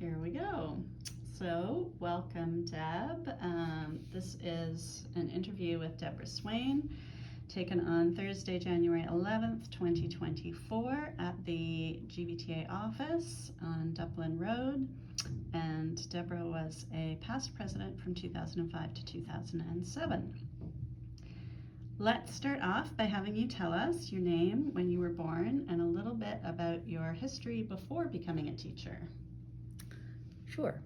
Here we go. So, welcome, Deb. This is an interview with Debra Swain, taken on Thursday, January 11th, 2024, at the GVTA office on Dublin Road. And Debra was a past president from 2005 to 2007. Let's start off by having you tell us your name, when you were born, and a little bit about your history before becoming a teacher. Sure.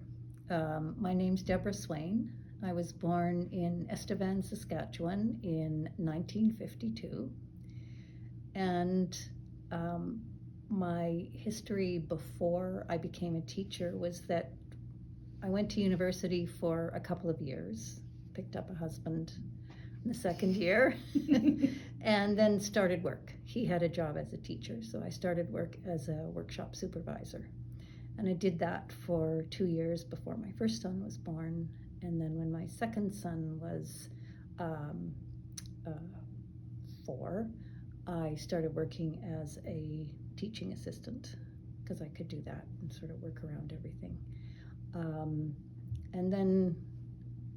My name's Debra Swain. I was born in Estevan, Saskatchewan in 1952. And my history before I became a teacher was that I went to university for a couple of years, picked up a husband in the second year, and then started work. He had a job as a teacher, so I started work as a workshop supervisor. And I did that for 2 years before my first son was born. And then when my second son was 4, I started working as a teaching assistant because I could do that and sort of work around everything. And then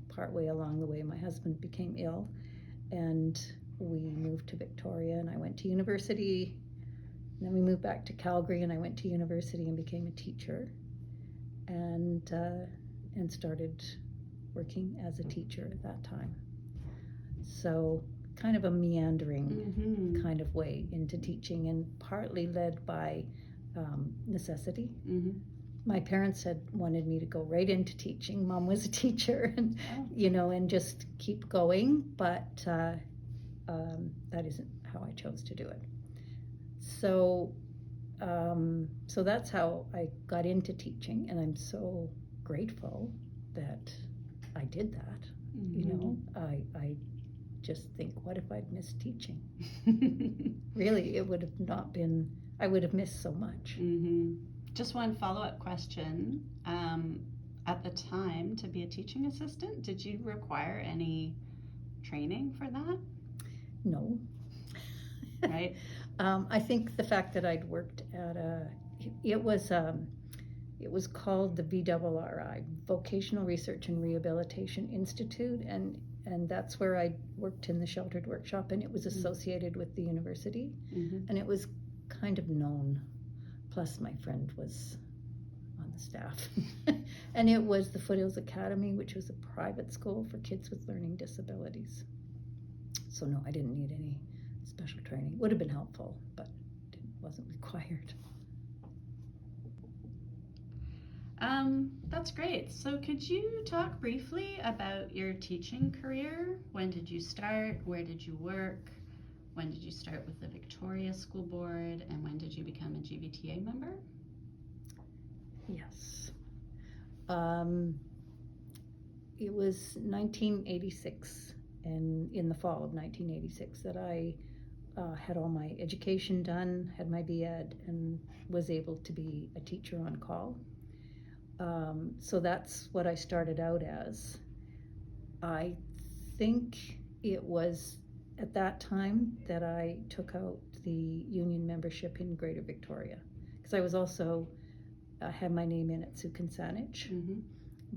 partway along the way, my husband became ill and we moved to Victoria, and I went to university. And then we moved back to Calgary, and I went to university and became a teacher, and started working as a teacher at that time. So kind of a meandering kind of way into teaching, and partly led by necessity. My parents had wanted me to go right into teaching. Mom was a teacher, and and just keep going, but that isn't how I chose to do it. So that's how I got into teaching, and I'm so grateful that I did that. I just think, what if I'd missed teaching? Really, it would have not been, I would have missed so much. Just one follow-up question. At the time, to be a teaching assistant, did you require any training for that? No. Right. I think the fact that I'd worked at it was called the VRRI, Vocational Research and Rehabilitation Institute, and that's where I worked in the sheltered workshop, and it was associated with the university, and it was kind of known. Plus, my friend was on the staff, and it was the Foothills Academy, which was a private school for kids with learning disabilities. So no, I didn't need any special training. Would have been helpful, but it wasn't required. That's great. So could you talk briefly about your teaching career? When did you start? Where did you work? When did you start with the Victoria School Board? And when did you become a GVTA member? Yes. It was 1986, and in the fall of 1986 that I had all my education done, had my B.Ed, and was able to be a teacher on call. So that's what I started out as. I think it was at that time that I took out the union membership in Greater Victoria, because I was also had my name in at Sukan Saanich,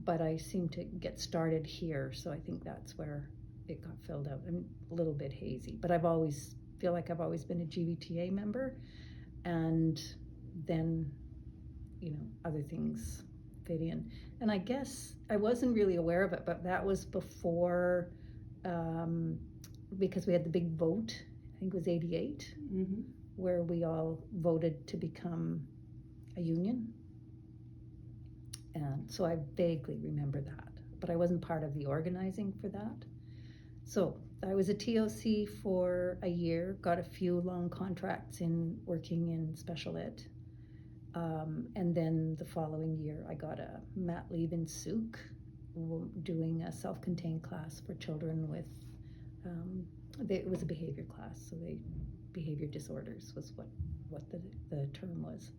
but I seemed to get started here, so I think that's where it got filled out. I'm a little bit hazy, but feel like I've always been a GVTA member, and then other things fit in. And I guess I wasn't really aware of it, but that was before, because we had the big vote, I think it was 88, where we all voted to become a union. And so I vaguely remember that, but I wasn't part of the organizing for that. So I was a TOC for a year, got a few long contracts in working in special ed. And then the following year, I got a mat leave in Souk, doing a self-contained class for children with, it was a behavior class, so behavior disorders was what the term was.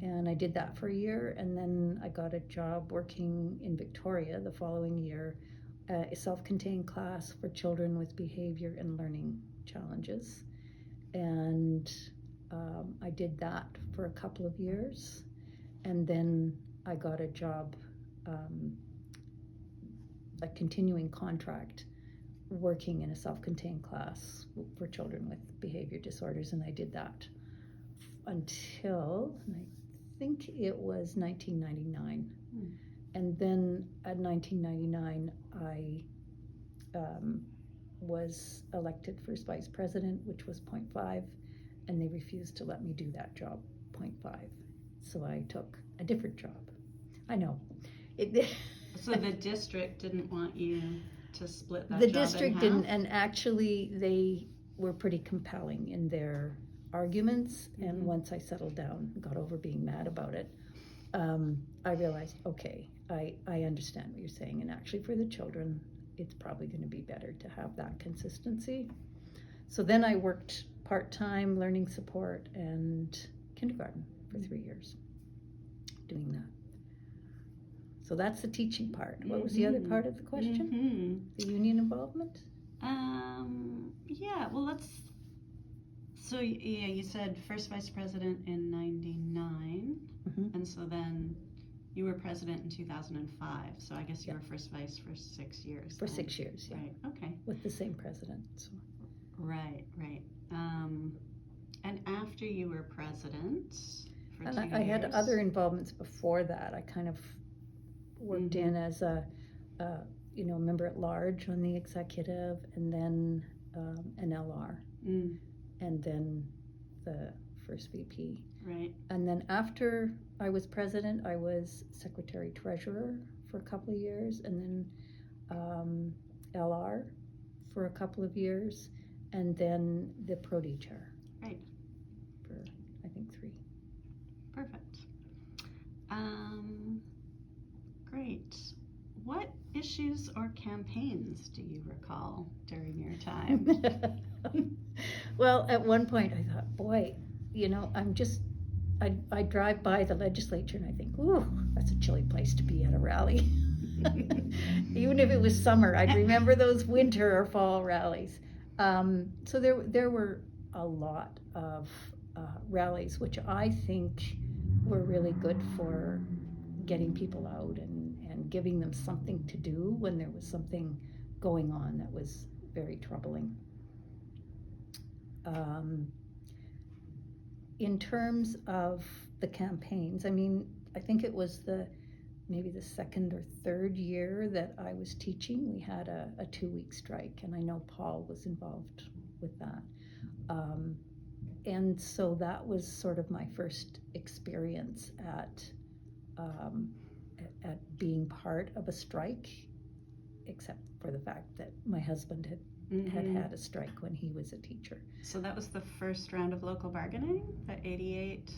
And I did that for a year, and then I got a job working in Victoria the following year, a self-contained class for children with behavior and learning challenges. And I did that for a couple of years, and then I got a job, a continuing contract, working in a self-contained class for children with behavior disorders, and I did that until, I think it was 1999. And then at 1999, I was elected first vice president, which was 0.5, and they refused to let me do that job, 0.5. So I took a different job. I know. So the district didn't want you to split that The job district in didn't, half? and actually they were pretty compelling in their arguments. And once I settled down, got over being mad about it, I realized, okay, I understand what you're saying, and actually for the children, it's probably going to be better to have that consistency. So then I worked part-time, learning support and kindergarten for 3 years, doing that. So that's the teaching part. What was the other part of the question? The union involvement? Yeah, well, so yeah, you said first vice president in 99, and so then you were president in 2005, so I guess you were first vice for 6 years. For 6 years, yeah. Right, okay. With the same president. So. Right. And after you were president for 2 years. I had other involvements before that. I kind of worked in as a member at large on the executive, and then an LR, and then the first VP. Right. And then after I was president, I was secretary treasurer for a couple of years, and then LR for a couple of years, and then the Prodi chair. Right. For I think 3. Perfect. Great. What issues or campaigns do you recall during your time? Well, at one point I thought, boy, I drive by the legislature and I think, ooh, that's a chilly place to be at a rally. Even if it was summer, I'd remember those winter or fall rallies. So there were a lot of rallies, which I think were really good for getting people out and giving them something to do when there was something going on that was very troubling. In terms of the campaigns, I mean, I think it was maybe the 2nd or 3rd year that I was teaching, we had a 2-week strike, and I know Paul was involved with that. And so that was sort of my first experience at being part of a strike, except for the fact that my husband had a strike when he was a teacher. So that was the first round of local bargaining, the 88?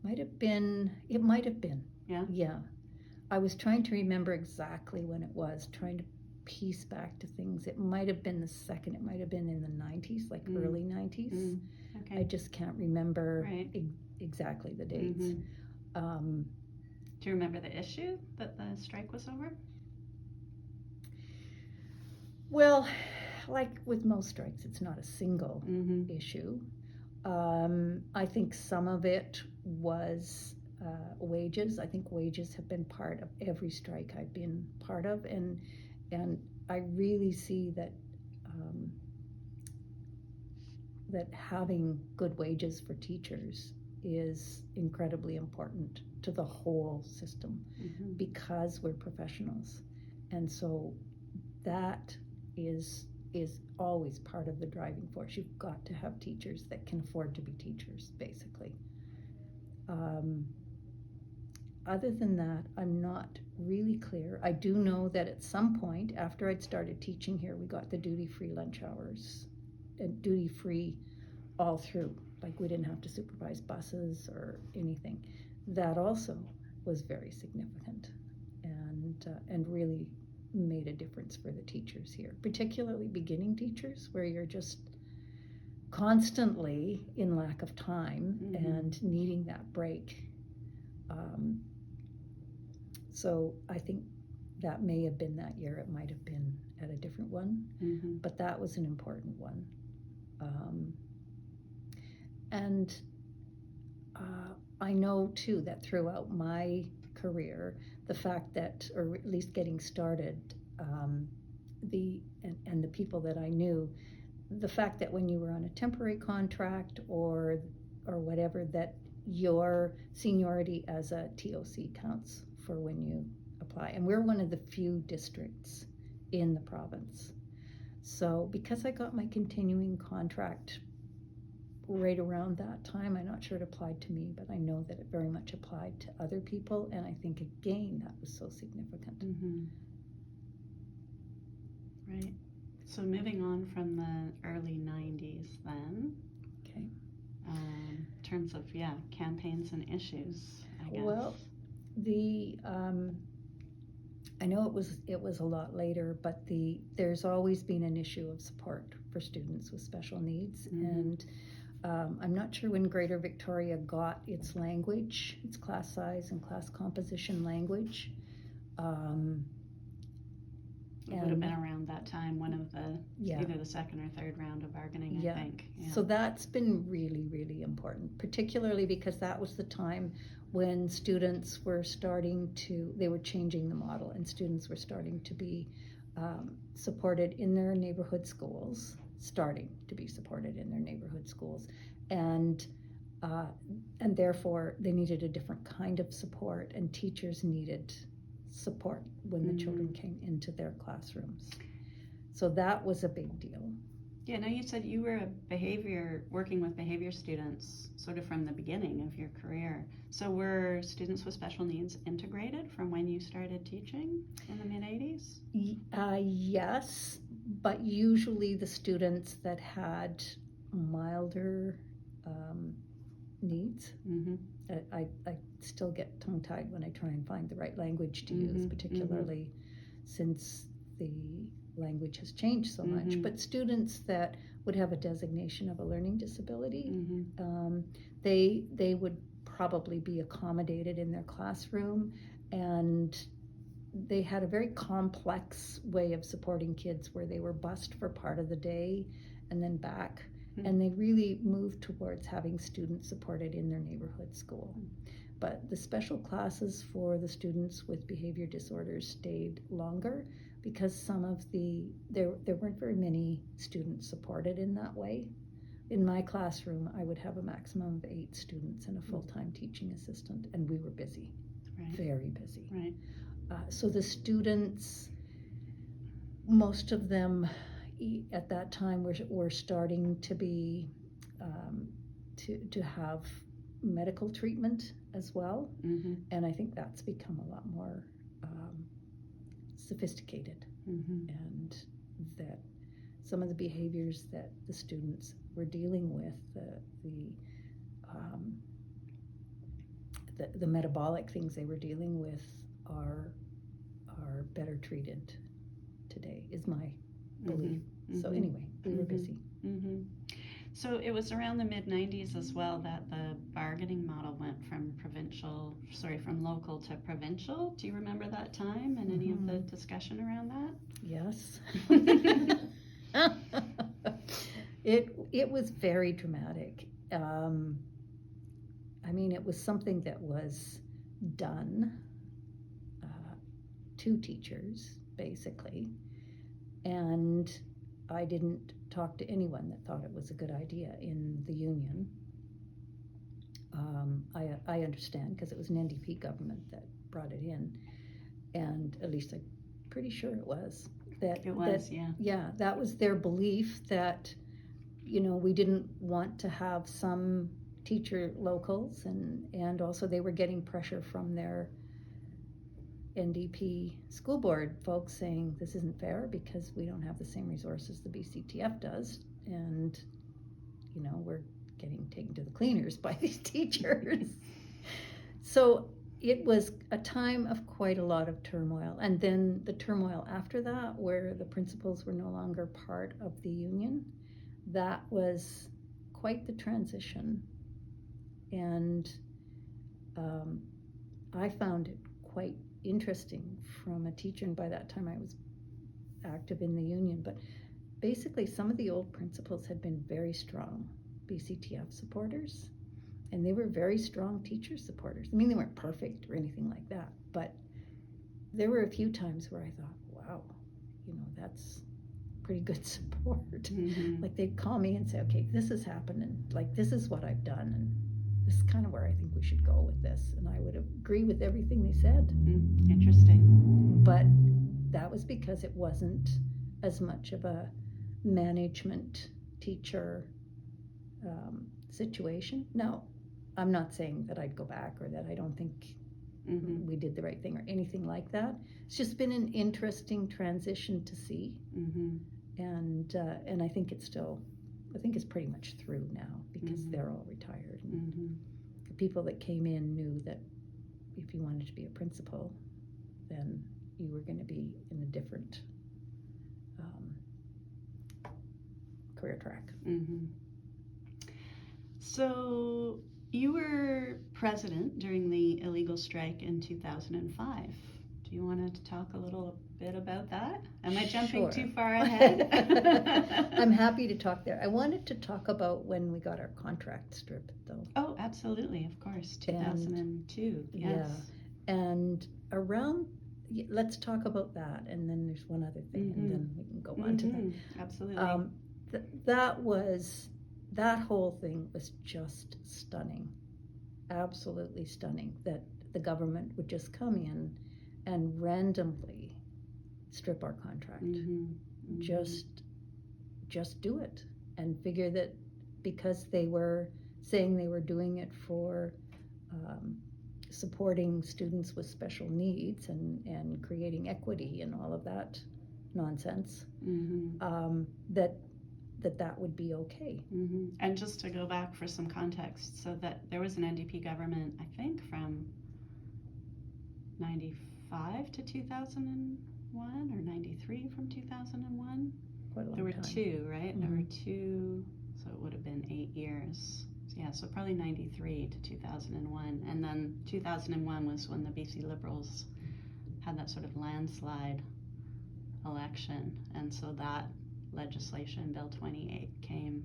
It might have been. Yeah? Yeah. I was trying to remember exactly when it was, trying to piece back to things. It might have been the second, it might have been in the 90s, like early 90s. Okay. I just can't remember exactly the dates. Do you remember the issue that the strike was over? Well, like with most strikes, it's not a single issue. I think some of it was wages. I think wages have been part of every strike I've been part of, and I really see that that having good wages for teachers is incredibly important to the whole system because we're professionals, and so that is always part of the driving force. You've got to have teachers that can afford to be teachers, basically. Other than that, I'm not really clear. I do know that at some point after I'd started teaching here, we got the duty-free lunch hours, and duty-free all through. Like we didn't have to supervise buses or anything. That also was very significant and really made a difference for the teachers here, particularly beginning teachers, where you're just constantly in lack of time and needing that break. So I think that may have been that year. It might have been at a different one, but that was an important one. And I know too that throughout my career, the fact that, or at least getting started, and the people that I knew, the fact that when you were on a temporary contract or whatever, that your seniority as a TOC counts for when you apply. And we're one of the few districts in the province. So because I got my continuing contract right around that time, I'm not sure it applied to me, but I know that it very much applied to other people, and I think again that was so significant. Mm-hmm. Right. So moving on from the early 90s then. Okay. In terms of, campaigns and issues, I guess. Well, I know it was a lot later, but there's always been an issue of support for students with special needs, Mm-hmm. and I'm not sure when Greater Victoria got its language, its class size and class composition language. It would have been around that time, one of the, either the second or third round of bargaining, I think. Yeah. So that's been really, really important, particularly because that was the time when students were they were changing the model, and students were starting to be supported in their neighborhood schools, and therefore they needed a different kind of support, and teachers needed support when the children came into their classrooms. So that was a big deal. Yeah, now you said you were working with behavior students sort of from the beginning of your career. So were students with special needs integrated from when you started teaching in the mid-'80s? Yes, but usually the students that had milder needs. Mm-hmm. I still get tongue-tied when I try and find the right language to use, particularly since the language has changed so much. But students that would have a designation of a learning disability, they would probably be accommodated in their classroom, and they had a very complex way of supporting kids where they were bused for part of the day and then back. And they really moved towards having students supported in their neighborhood school. But the special classes for the students with behavior disorders stayed longer because there weren't very many students supported in that way. In my classroom, I would have a maximum of 8 students and a full-time teaching assistant, and we were busy, very busy. Right. So the students, most of them at that time were starting to be to have medical treatment as well, and I think that's become a lot more sophisticated, and that some of the behaviors that the students were dealing with, the metabolic things they were dealing with, are better treated today, is my belief. So anyway, we were busy. So it was around the mid-'90s as well that the bargaining model went from local to provincial. Do you remember that time and any of the discussion around that? Yes. It was very dramatic. I mean, it was something that was done to teachers, basically, and I didn't talk to anyone that thought it was a good idea in the union. I understand because it was an NDP government that brought it in, and at least I'm pretty sure it was. That was their belief that, we didn't want to have some teacher locals, and also they were getting pressure from their NDP school board folks saying this isn't fair because we don't have the same resources the BCTF does, and we're getting taken to the cleaners by these teachers. So it was a time of quite a lot of turmoil, and then the turmoil after that, where the principals were no longer part of the union, that was quite the transition, and I found it quite interesting from a teacher, and by that time I was active in the union, but basically some of the old principals had been very strong BCTF supporters, And they were very strong teacher supporters. I mean, they weren't perfect or anything like that, but there were a few times where I thought, wow, that's pretty good support. Like they'd call me and say, okay, this has happened, and like this is what I've done, and this is kind of where I think we should go with this. And I would agree with everything they said. Interesting. But that was because it wasn't as much of a management teacher situation. Now, I'm not saying that I'd go back or that I don't think we did the right thing or anything like that. It's just been an interesting transition to see. And I think it's pretty much through now because they're all retired. And the people that came in knew that if you wanted to be a principal, then you were going to be in a different career track. So you were president during the illegal strike in 2005. Do you want to talk a little bit about that? Am I jumping too far ahead? I'm happy to talk there. I wanted to talk about when we got our contract stripped, though. Oh, absolutely, of course, 2002, yes. Yeah, and let's talk about that, and then there's one other thing, and then we can go on to that. Absolutely. That whole thing was just stunning, absolutely stunning, that the government would just come in and randomly strip our contract. Just do it, and figure that because they were saying they were doing it for supporting students with special needs and creating equity and all of that nonsense, that would be okay. And just to go back for some context, so that there was an NDP government, I think, from 95 to 2001 or 93 from 2001. Quite a long there were time. two, right? There were two, so it would have been 8 years. Yeah, so probably 93 to 2001. And then 2001 was when the BC Liberals had that sort of landslide election. And so that legislation, Bill 28, came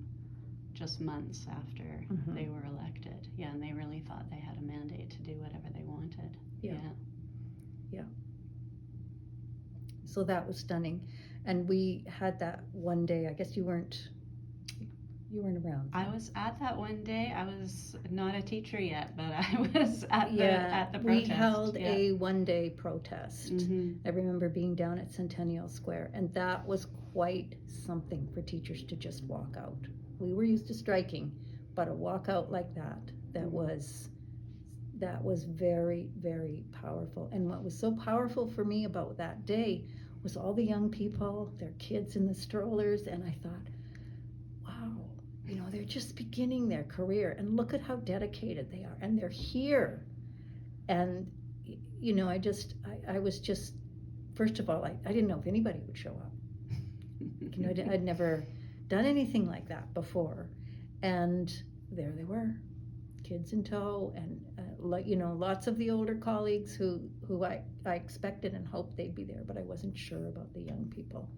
just months after they were elected. Yeah, and they really thought they had a mandate to do whatever they wanted. Yeah. So that was stunning. And we had that one day, I guess you weren't around. I was at that one day. I was not a teacher yet, but I was at the protest. We held a one-day protest. I remember being down at Centennial Square, and that was quite something for teachers to just walk out. We were used to striking, but a walkout like that was very, very powerful. And what was so powerful for me about that day was all the young people, their kids in the strollers, and I thought, wow, they're just beginning their career, and look at how dedicated they are, and they're here. And I was just, first of all, I didn't know if anybody would show up. I'd never done anything like that before, and there they were, kids in tow, and lots of the older colleagues who I expected and hoped they'd be there, but I wasn't sure about the young people.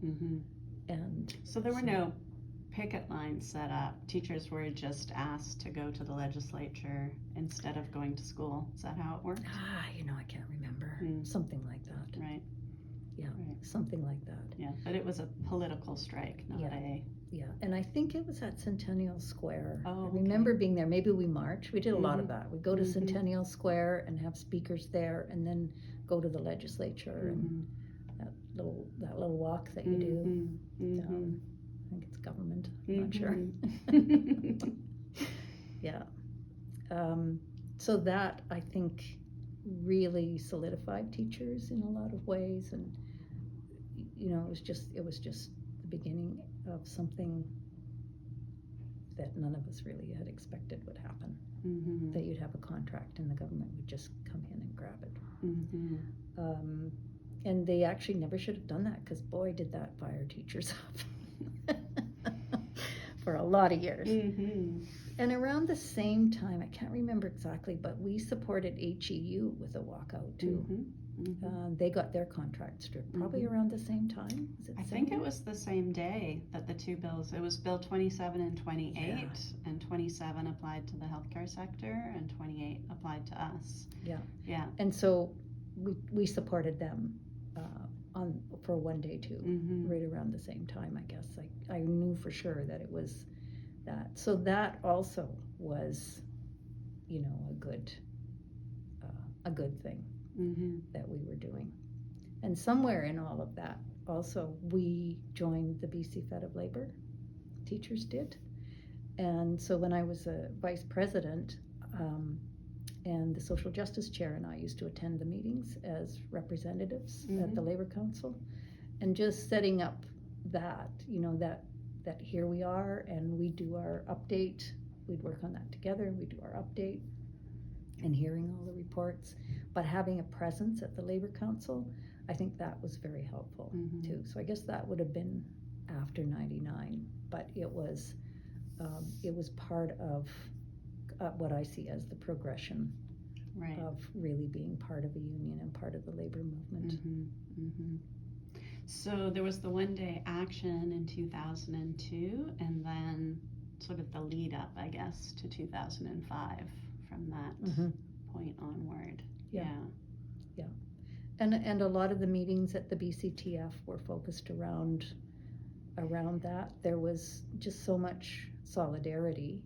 And so there were no picket lines set up. Teachers were just asked to go to the legislature instead of going to school. Is that how it worked? I can't remember. Something like that. Right. Yeah, something like that. Yeah, but it was a political strike, not a... Yeah, and I think it was at Centennial Square. Oh, I remember being there. Maybe we marched. We did a lot of that. We'd go to Centennial Square and have speakers there, and then go to the legislature and that little walk that you do. I think it's government. I'm not sure. Yeah. So that, I think, really solidified teachers in a lot of ways, and it was just the beginning of something that none of us really had expected would happen. That you'd have a contract and the government would just come in and grab it. And they actually never should have done that, because boy, did that fire teachers up for a lot of years. And around the same time, I can't remember exactly, but we supported HEU with a walkout too. They got their contract stripped probably around the same time. Is it I same think it year? was the same day that the two bills, it was Bill 27 and 28, Yeah. and 27 applied to the healthcare sector and 28 applied to us. Yeah. Yeah. And so we supported them for one day too, right around the same time, I guess. I knew for sure that it was that. So that also was, a good thing that we were doing. And somewhere in all of that, also, we joined the BC Fed of Labor. Teachers did. And so when I was a vice president, and the social justice chair and I used to attend the meetings as representatives at the Labor Council, and just setting up that, that here we are and we do our update. We'd work on that together. We do our update and hearing all the reports, but having a presence at the Labor Council, I think that was very helpful too. So I guess that would have been after '99, but it was part of what I see as the progression of really being part of a union and part of the labor movement. So there was the one-day action in 2002, and then sort of the lead up, I guess, to 2005 from that point onward. Yeah. And a lot of the meetings at the BCTF were focused around that. There was just so much solidarity,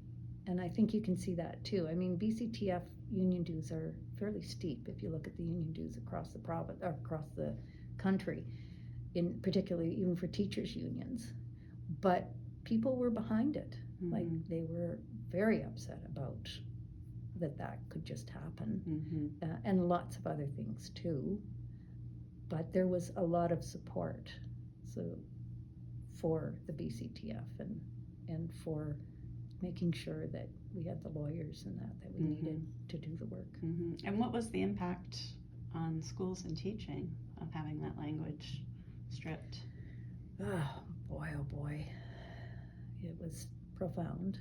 and I think you can see that too. I mean, BCTF union dues are fairly steep if you look at the union dues across the province or across the country, in particularly even for teachers unions. But people were behind it. Like, they were very upset about that could just happen, and lots of other things too. But there was a lot of support for the BCTF and for making sure that we had the lawyers and that we needed to do the work. And what was the impact on schools and teaching of having that language stripped? Oh boy, it was profound.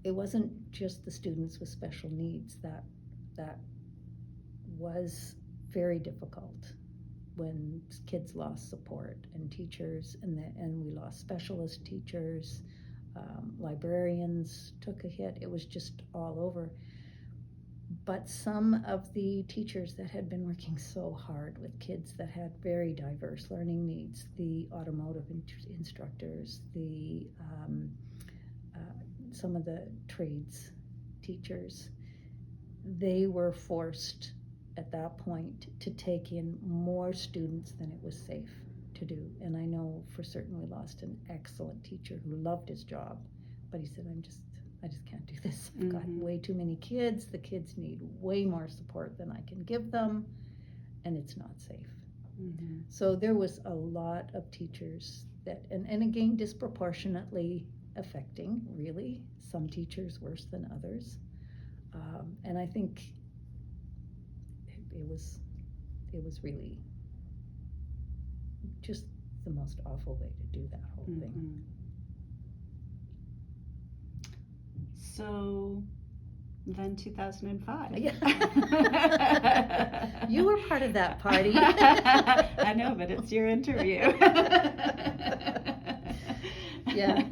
It wasn't just the students with special needs that was very difficult when kids lost support and teachers, and we lost specialist teachers, librarians took a hit. It was just all over. But some of the teachers that had been working so hard with kids that had very diverse learning needs, the automotive instructors, some of the trades teachers, they were forced at that point to take in more students than it was safe to do. And I know for certain we lost an excellent teacher who loved his job, but he said, I just can't do this. I've got way too many kids. The kids need way more support than I can give them, and it's not safe. So there was a lot of teachers that, and again, disproportionately affecting, really, some teachers worse than others. And I think it was really just the most awful way to do that whole thing. So then 2005. You were part of that party. I know, but it's your interview. Yeah.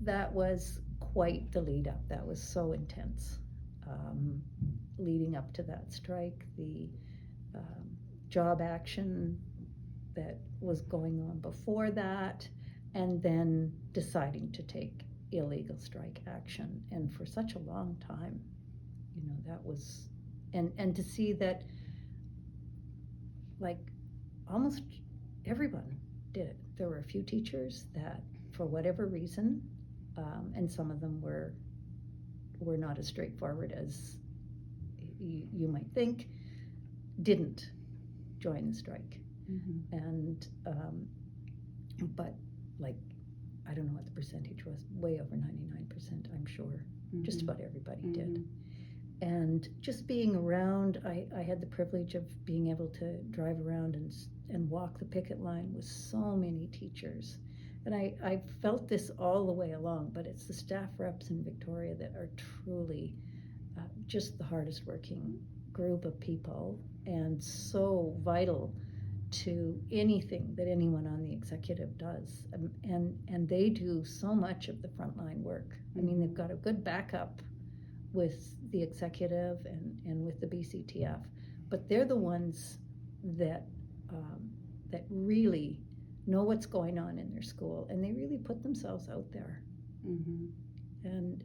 That was quite the lead up. That was so intense. Leading up to that strike, the job action that was going on before that, and then deciding to take illegal strike action. And for such a long time, that was, and to see that, like, almost everyone did it. There were a few teachers that, for whatever reason, and some of them were not as straightforward as you might think, didn't join the strike. And but, like, I don't know what the percentage was, way over 99%, I'm sure. Just about everybody did. And just being around, I had the privilege of being able to drive around and walk the picket line with so many teachers. And I felt this all the way along, but it's the staff reps in Victoria that are truly just the hardest working group of people, and so vital to anything that anyone on the executive does. And they do so much of the frontline work. I mean, they've got a good backup with the executive and with the BCTF, but they're the ones that that really know what's going on in their school, and they really put themselves out there, and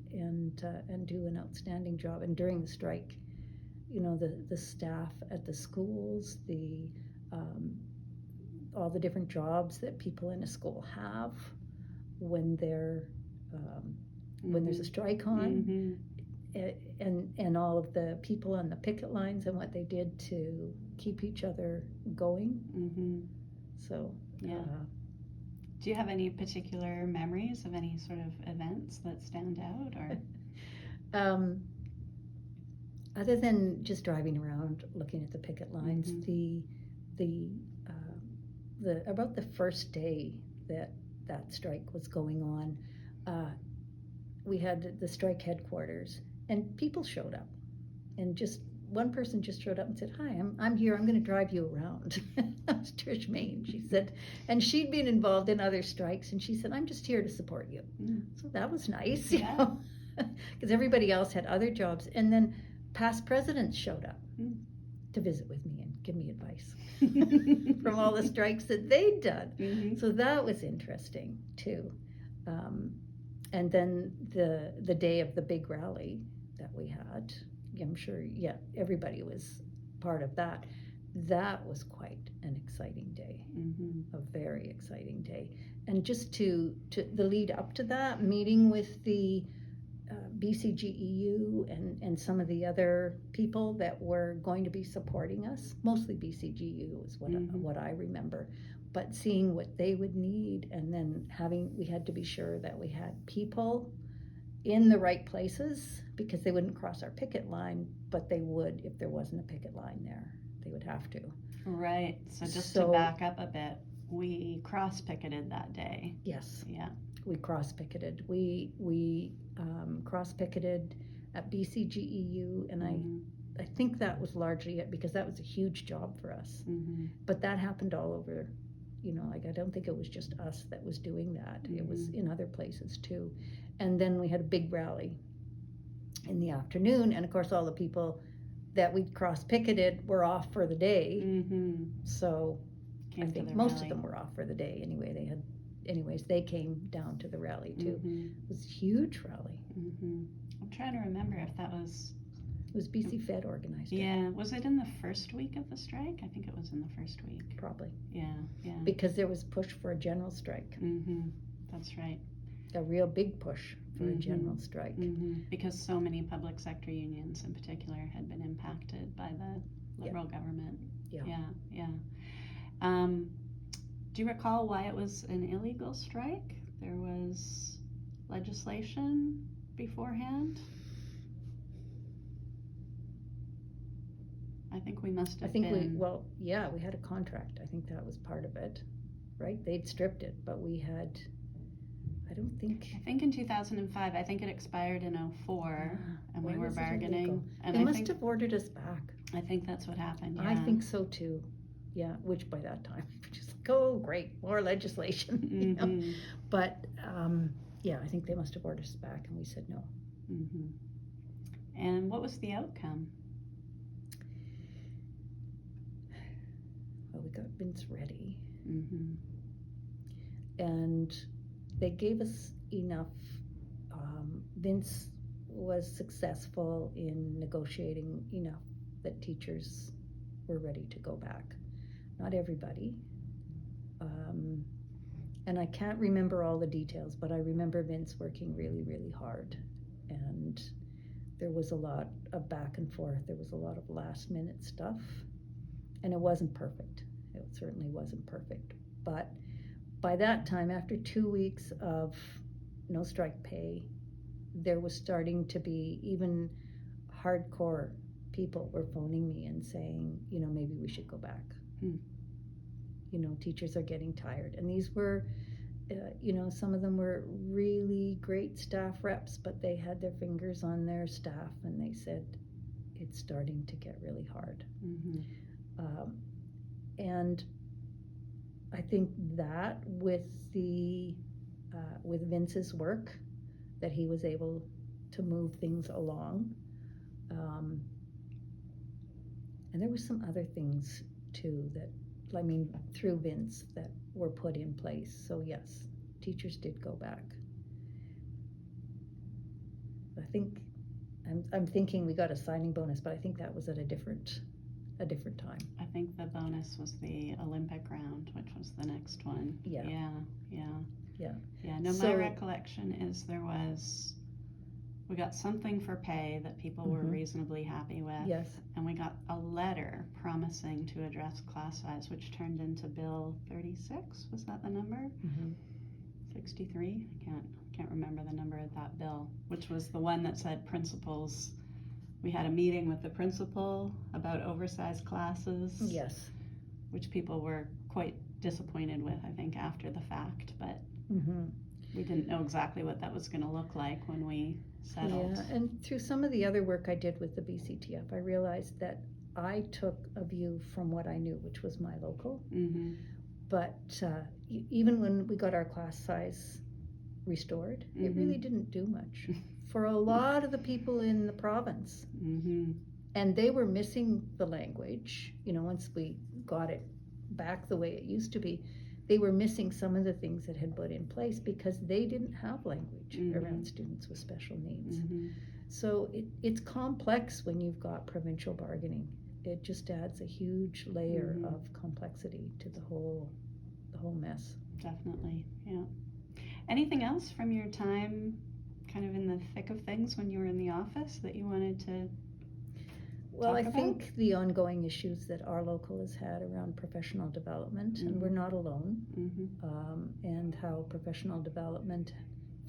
do an outstanding job. And during the strike, the staff at the schools, all the different jobs that people in a school have when when there's a strike on, and all of the people on the picket lines and what they did to keep each other going. So yeah. Do you have any particular memories of any sort of events that stand out, or? Other than just driving around looking at the picket lines, the about the first day that strike was going on, we had the strike headquarters, and people showed up, and just one person just showed up and said, "Hi, I'm here. I'm going to drive you around." That was Trish Main. She said, and she'd been involved in other strikes, and she said, "I'm just here to support you." So that was nice, you know, because everybody else had other jobs. And then past presidents showed up to visit with me and give me advice from all the strikes that they'd done. So that was interesting too. And then the day of the big rally that we had, I'm sure, everybody was part of that. That was quite an exciting day, a very exciting day. And just to the lead up to that, meeting with the BCGEU and some of the other people that were going to be supporting us, mostly BCGEU is what I remember, but seeing what they would need, and then we had to be sure that we had people in the right places, because they wouldn't cross our picket line, but they would if there wasn't a picket line there. They would have to. Right. So to back up a bit, we cross-picketed that day. Yes. Yeah. We cross-picketed. We cross-picketed at BCGEU, and I think that was largely it, because that was a huge job for us. But that happened all over, I don't think it was just us that was doing that. It was in other places too. And then we had a big rally in the afternoon, and of course all the people that we'd cross-picketed were off for the day. So I think most of them were off for the day anyway. They came down to the rally too. It was a huge rally. I'm trying to remember if that was... It was BC Fed organized it. Yeah. Was it in the first week of the strike? I think it was in the first week. Probably. Yeah. Because there was push for a general strike. That's right. A real big push for a general strike. Because so many public sector unions in particular had been impacted by the Liberal government. Yeah. Do you recall why it was an illegal strike? There was legislation beforehand? I think we must have been... we had a contract. I think that was part of it, right? They'd stripped it, but we had... I think in 2005, I think it expired in 2004, and we were bargaining. And they must have ordered us back. I think that's what happened, yeah. I think so too. Yeah, which by that time, just like, oh, great, more legislation. But I think they must have ordered us back, and we said no. And what was the outcome? Well, we got Vince ready. And they gave us enough. Vince was successful in negotiating enough that teachers were ready to go back. Not everybody. And I can't remember all the details, but I remember Vince working really, really hard. And there was a lot of back and forth. There was a lot of last minute stuff. And it wasn't perfect. It certainly wasn't perfect. But by that time, after 2 weeks of no strike pay, there was starting to be even hardcore people were phoning me and saying, maybe we should go back. Teachers are getting tired. And these were, some of them were really great staff reps, but they had their fingers on their staff, and they said, it's starting to get really hard. Mm-hmm. And I think that with Vince's work, that he was able to move things along. And there were some other things too that, I mean, through Vince, that were put in place. So yes, teachers did go back. I think, I'm thinking we got a signing bonus, but I think that was at a different time. I think the bonus was the Olympic round, which was the next one. Yeah. No, my So- recollection is we got something for pay that people were Mhm. reasonably happy with. Yes. And we got a letter promising to address class size, which turned into Bill 36. Was that the number? Mm-hmm. 63? I can't remember the number of that bill, which was the one that said principals. We had a meeting with the principal about oversized classes. Yes. Which people were quite disappointed with, I think, after the fact, but Mm-hmm. we didn't know exactly what that was going to look like when we settled. Yeah, and through some of the other work I did with the BCTF, I realized that I took a view from what I knew, which was my local. Mm-hmm. But even when we got our class size restored, it really didn't do much for a lot of the people in the province. Mm-hmm. And they were missing the language, once we got it back the way it used to be. They were missing some of the things that had put in place because they didn't have language around students with special needs. Mm-hmm. So it's complex when you've got provincial bargaining. It just adds a huge layer of complexity to the whole mess. Definitely, yeah. Anything else from your time kind of in the thick of things when you were in the office that you wanted to Well, I talk think the ongoing issues that our local has had around professional development, and we're not alone, and how professional development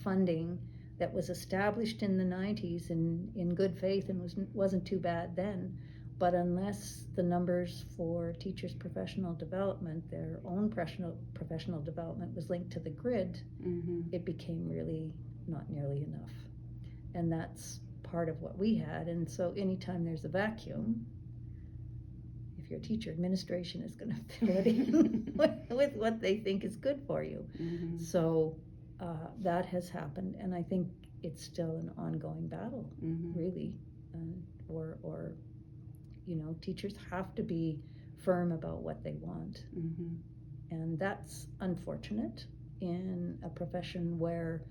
funding that was established in the 90s in good faith and wasn't too bad then, but unless the numbers for teachers' professional development, their own professional development was linked to the grid, it became really not nearly enough. And that's part of what we had. And so anytime there's a vacuum, if your teacher administration is going to fill it in with what they think is good for you. So that has happened, and I think it's still an ongoing battle, really. Or teachers have to be firm about what they want. And that's unfortunate in a profession where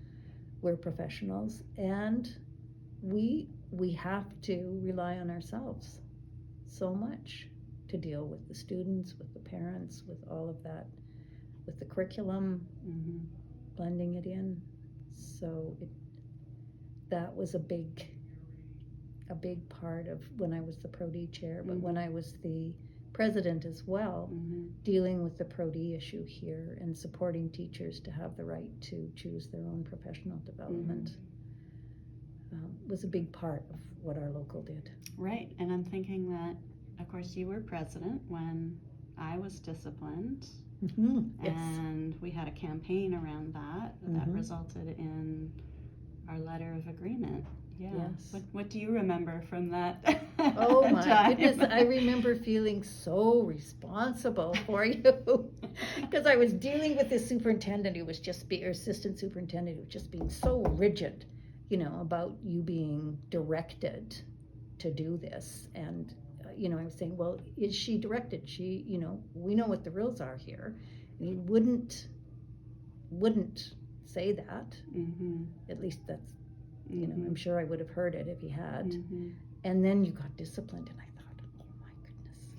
we're professionals, and we have to rely on ourselves so much to deal with the students, with the parents, with all of that, with the curriculum, blending it in. So that was a big part of when I was the Pro-D chair, but when I was the president as well, dealing with the Pro-D issue here and supporting teachers to have the right to choose their own professional development was a big part of what our local did. Right, and I'm thinking that, of course, you were president when I was disciplined, Yes. and we had a campaign around that resulted in our letter of agreement. Yeah. Yes. What do you remember from that? Oh my time? goodness, I remember feeling so responsible for you because I was dealing with this superintendent who was assistant superintendent who was just being so rigid, about you being directed to do this. And, I was saying, well, is she directed? She, we know what the rules are here. And he wouldn't say that. At least that's, I'm sure I would have heard it if he had. And then you got disciplined, and I thought, oh my goodness.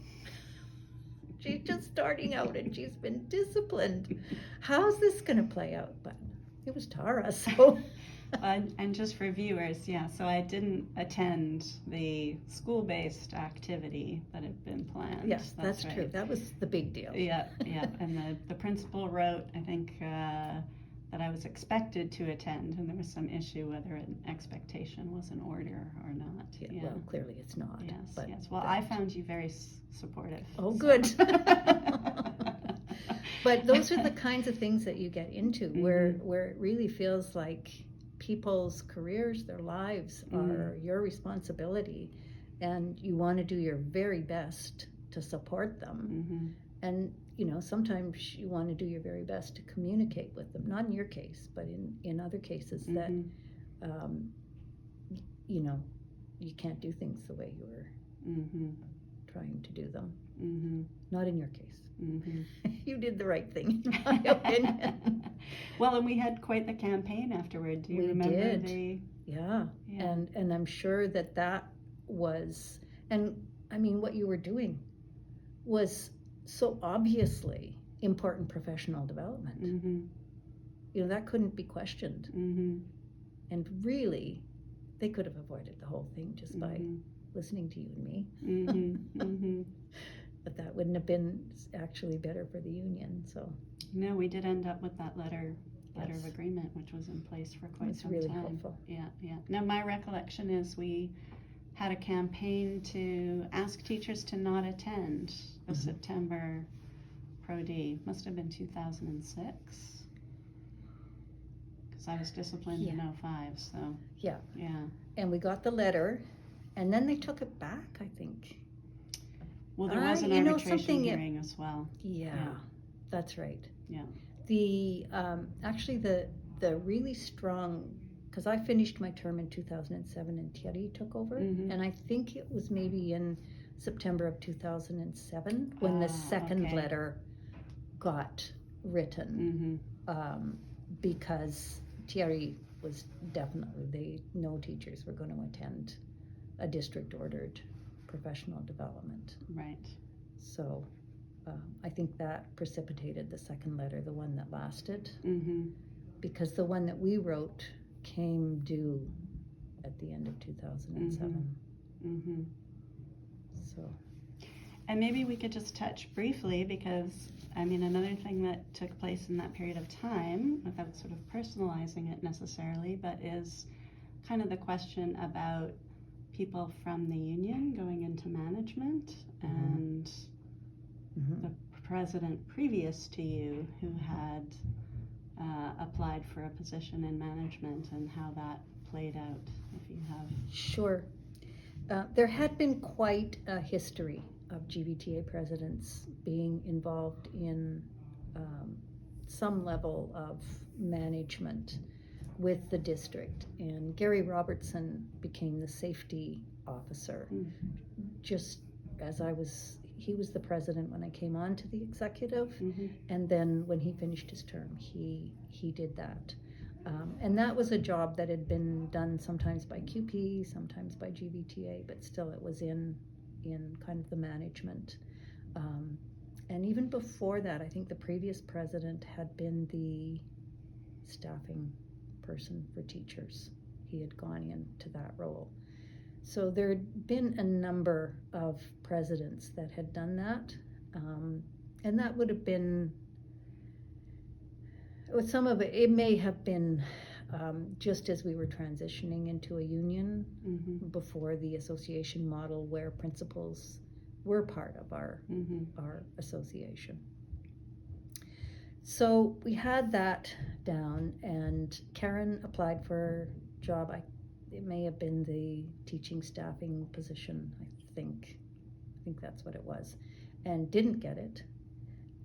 She's just starting out and she's been disciplined. How's this going to play out? But it was Tara, so. And just for viewers, so I didn't attend the school-based activity that had been planned. Yes, that's right. true. That was the big deal. Yeah. And the principal wrote, I think, that I was expected to attend, and there was some issue whether an expectation was in order or not. Yeah. Well, clearly it's not. Yes. Well, I found you very supportive. Oh, good. But those are the kinds of things that you get into where it really feels like people's careers, their lives are your responsibility, and you want to do your very best to support them. Mm-hmm. And, you know, sometimes you want to do your very best to communicate with them, not in your case, but in other cases that, you know, you can't do things the way you were trying to do them. Not in your case. You did the right thing, in my opinion. Well, and we had quite the campaign afterward. Do you remember? Yeah. And I'm sure that was, and I mean, what you were doing was so obviously important professional development. You know, that couldn't be questioned. And really, they could have avoided the whole thing just by listening to you and me. But that wouldn't have been actually better for the union. So no, we did end up with that letter of agreement, which was in place for quite some really time. Helpful. Yeah. Now, my recollection is we had a campaign to ask teachers to not attend the September Pro D. Must have been 2006, because I was disciplined in 05. So yeah. And we got the letter, and then they took it back, I think. Well, there was an arbitration hearing as well. Yeah, that's right. Yeah. The actually the really strong, because I finished my term in 2007 and Thierry took over, and I think it was maybe in September of 2007 when the second letter got written, because Thierry was definitely, no teachers were going to attend a district ordered professional development. Right. So I think that precipitated the second letter, the one that lasted, because the one that we wrote came due at the end of 2007. So. And maybe we could just touch briefly, because I mean, another thing that took place in that period of time, without sort of personalizing it necessarily, but is kind of the question about people from the union going into management, and the president previous to you who had applied for a position in management, and how that played out, if you have. Sure. There had been quite a history of GVTA presidents being involved in some level of management with the district, and Gary Robertson became the safety officer just as he was the president when I came on to the executive, and then when he finished his term he did that, and that was a job that had been done sometimes by QP, sometimes by GVTA, but still it was in kind of the management, and even before that I think the previous president had been the staffing person for teachers. He had gone into that role. So there had been a number of presidents that had done that, and that would have been, with some of it may have been just as we were transitioning into a union, before the association model where principals were part of our association. So we had that down, and Karen applied for a job. It may have been the teaching staffing position, I think that's what it was, and didn't get it.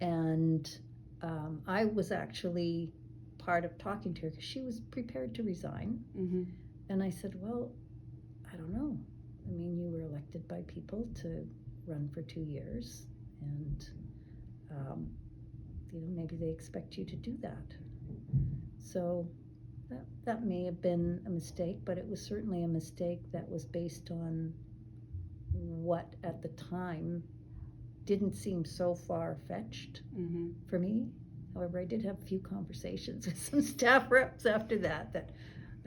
And I was actually part of talking to her, because she was prepared to resign. And I said, well, I don't know. I mean, you were elected by people to run for 2 years, and you know, maybe they expect you to do that. So that may have been a mistake, but it was certainly a mistake that was based on what at the time didn't seem so far-fetched for me. However, I did have a few conversations with some staff reps after that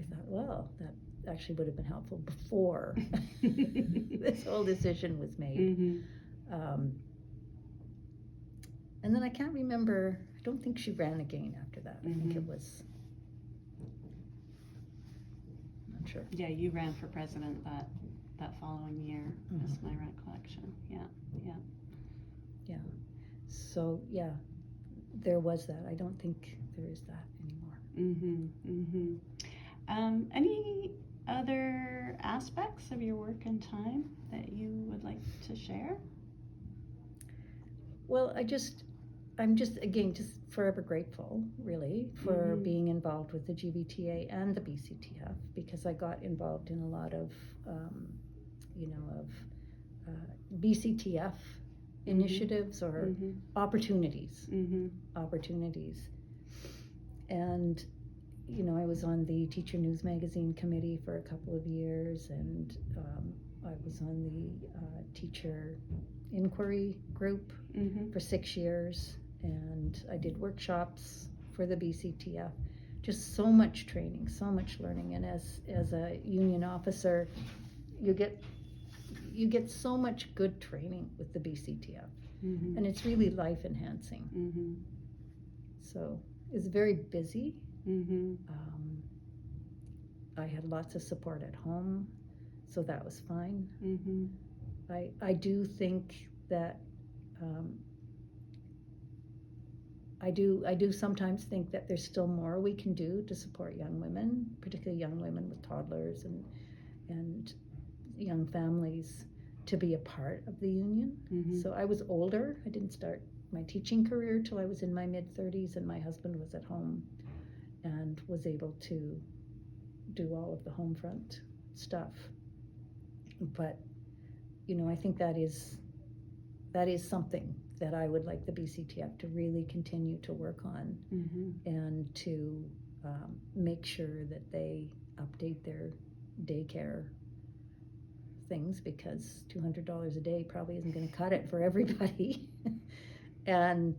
I thought, well, that actually would have been helpful before this whole decision was made. And then I can't remember, I don't think she ran again after that. I think it was, I'm not sure. Yeah, you ran for president that following year, is my recollection. Yeah. So, yeah, there was that. I don't think there is that anymore. Any other aspects of your work and time that you would like to share? Well, I'm just again just forever grateful, really, for being involved with the GVTA and the BCTF, because I got involved in a lot of, BCTF initiatives or opportunities, and I was on the Teacher News Magazine committee for a couple of years, and I was on the Teacher Inquiry group for 6 years, and I did workshops for the BCTF. Just so much training, so much learning, and as a union officer, you get so much good training with the BCTF, and it's really life enhancing. So it's very busy. I had lots of support at home, so that was fine. I do think that I do sometimes think that there's still more we can do to support young women, particularly young women with toddlers and young families, to be a part of the union. So I was older. I didn't start my teaching career till I was in my mid-30s, and my husband was at home and was able to do all of the home front stuff. But I think that is something that I would like the BCTF to really continue to work on, and to make sure that they update their daycare things, because $200 a day probably isn't going to cut it for everybody. and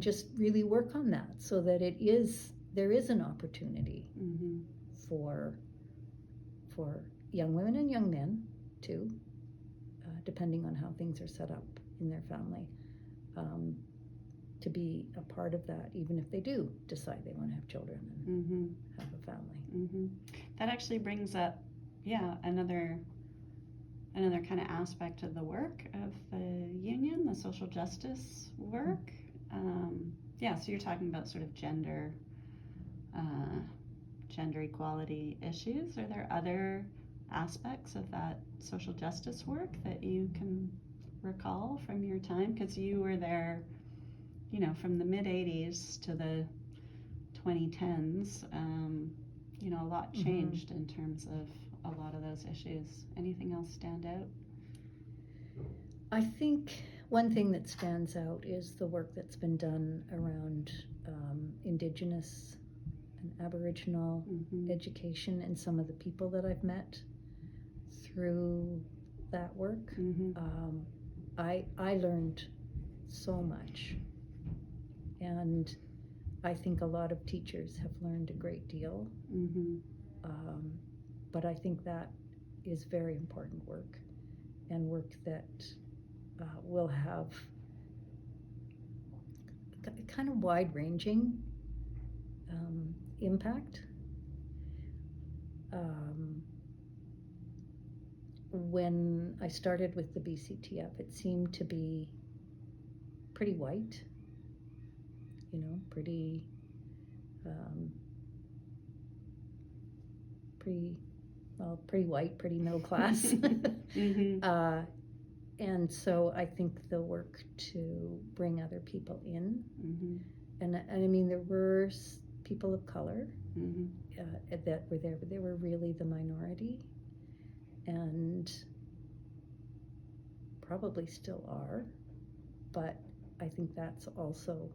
just really work on that, so that there is an opportunity for young women and young men too, depending on how things are set up in their family, to be a part of that, even if they do decide they want to have children and have a family. That actually brings up, another kind of aspect of the work of the union, the social justice work. So you're talking about sort of gender equality issues. Are there other aspects of that social justice work that you can recall from your time? Because you were there, from the mid-'80s to the 2010s. A lot changed in terms of a lot of those issues. Anything else stand out? I think one thing that stands out is the work that's been done around Indigenous and Aboriginal education, and some of the people that I've met through that work. I learned so much, and I think a lot of teachers have learned a great deal. But I think that is very important work, and work that will have kind of wide-ranging impact. When I started with the BCTF, it seemed to be pretty white, pretty white, pretty middle class. And so I think the work to bring other people in, and I mean, there were people of color that were there, but they were really the minority, and probably still are. But I think that's also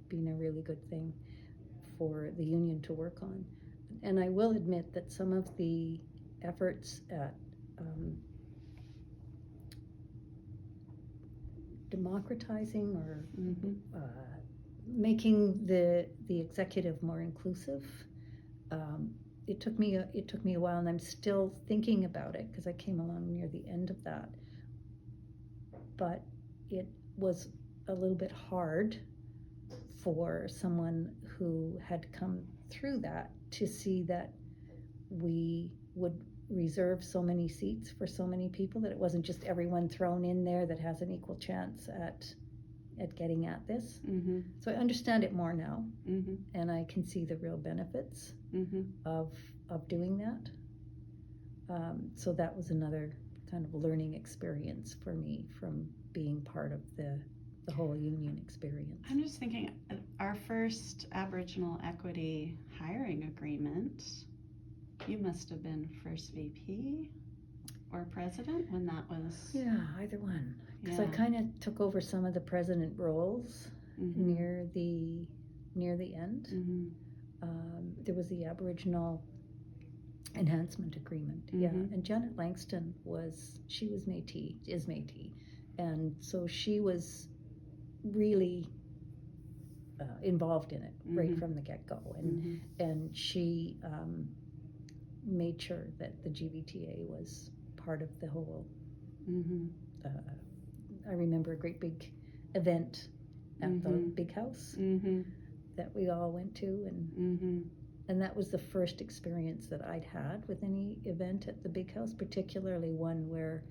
been a really good thing for the union to work on. And I will admit that some of the efforts at democratizing or making the executive more inclusive, it took me a while, and I'm still thinking about it, because I came along near the end of that. But it was a little bit hard for someone who had come through that to see that we would reserve so many seats for so many people, that it wasn't just everyone thrown in there that has an equal chance at getting at this. So I understand it more now, and I can see the real benefits of doing that. So that was another kind of learning experience for me from being part of the whole union experience. I'm just thinking, our first Aboriginal equity hiring agreement, you must have been first VP or president when that was. Yeah, either one. Because Yeah. I kind of took over some of the president roles Mm-hmm. near the end. Mm-hmm. There was the Aboriginal Enhancement Agreement, yeah. Mhm. And Janet Langston is Métis, and so she was really involved in it right Mhm. from the get-go, Mm-hmm. and she made sure that the GVTA was part of the whole. Mm-hmm. I remember a great big event at the Mhm. big house Mm-hmm. that we all went to, Mm-hmm. and that was the first experience that I'd had with any event at the big house, particularly one where,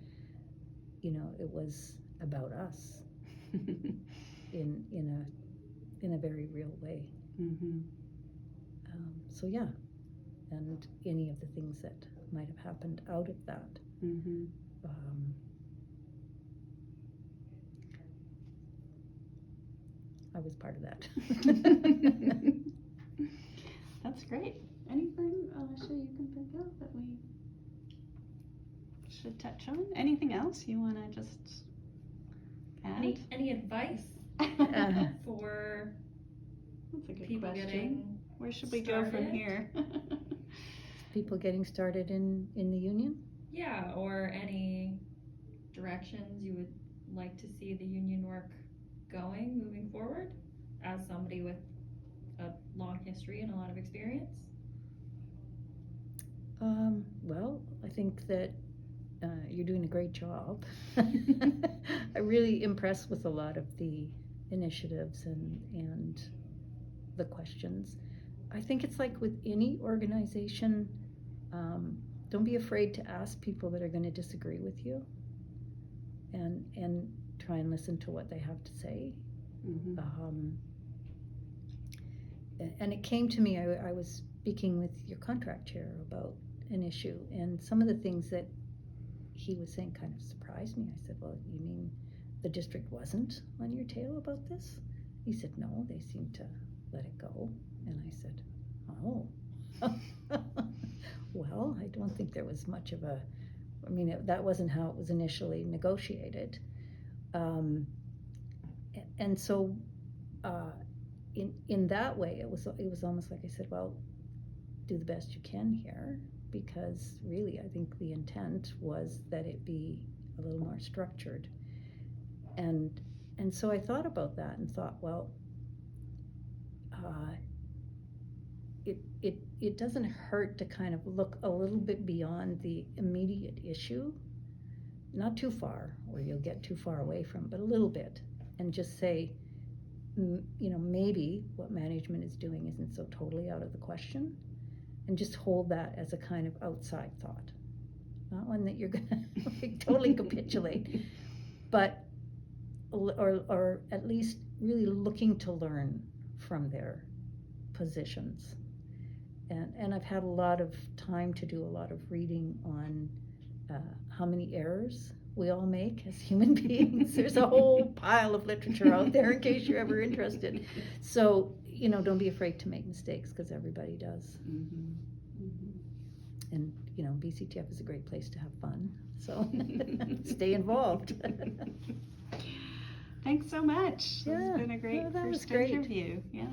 it was about us in a very real way. Mm-hmm. So yeah, and any of the things that might have happened out of that. Mm-hmm. I was part of that. That's great. Anything, Alicia, you can think of that we should touch on? Anything else you want to just add? Any advice for That's a good people question. getting Where should we go from started? here? People getting started in the union? Yeah, or any directions you would like to see the union work moving forward as somebody with a long history and a lot of experience? Well, I think that you're doing a great job. I'm really impressed with a lot of the initiatives and the questions. I think it's like with any organization, don't be afraid to ask people that are going to disagree with you, and try and listen to what they have to say. Mm-hmm. And it came to me, I was speaking with your contract chair about an issue, and some of the things that he was saying kind of surprised me. I said, well, you mean the district wasn't on your tail about this? He said, no, they seemed to let it go. And I said, oh. Well, I don't think there was much of that wasn't how it was initially negotiated. And so in that way, it was almost like I said, well, do the best you can here, because really I think the intent was that it be a little more structured. And so I thought about that and thought, well, it doesn't hurt to kind of look a little bit beyond the immediate issue, not too far where you'll get too far away from, but a little bit, and just say, maybe what management is doing isn't so totally out of the question, and just hold that as a kind of outside thought, not one that you're gonna totally capitulate, but or at least really looking to learn from their positions. And I've had a lot of time to do a lot of reading on how many errors we all make as human beings. There's a whole pile of literature out there in case you're ever interested. So, don't be afraid to make mistakes, because everybody does. Mm-hmm. Mm-hmm. And, BCTF is a great place to have fun. So stay involved. Thanks so much. Yeah, It's been a great that was first great. interview. Yeah.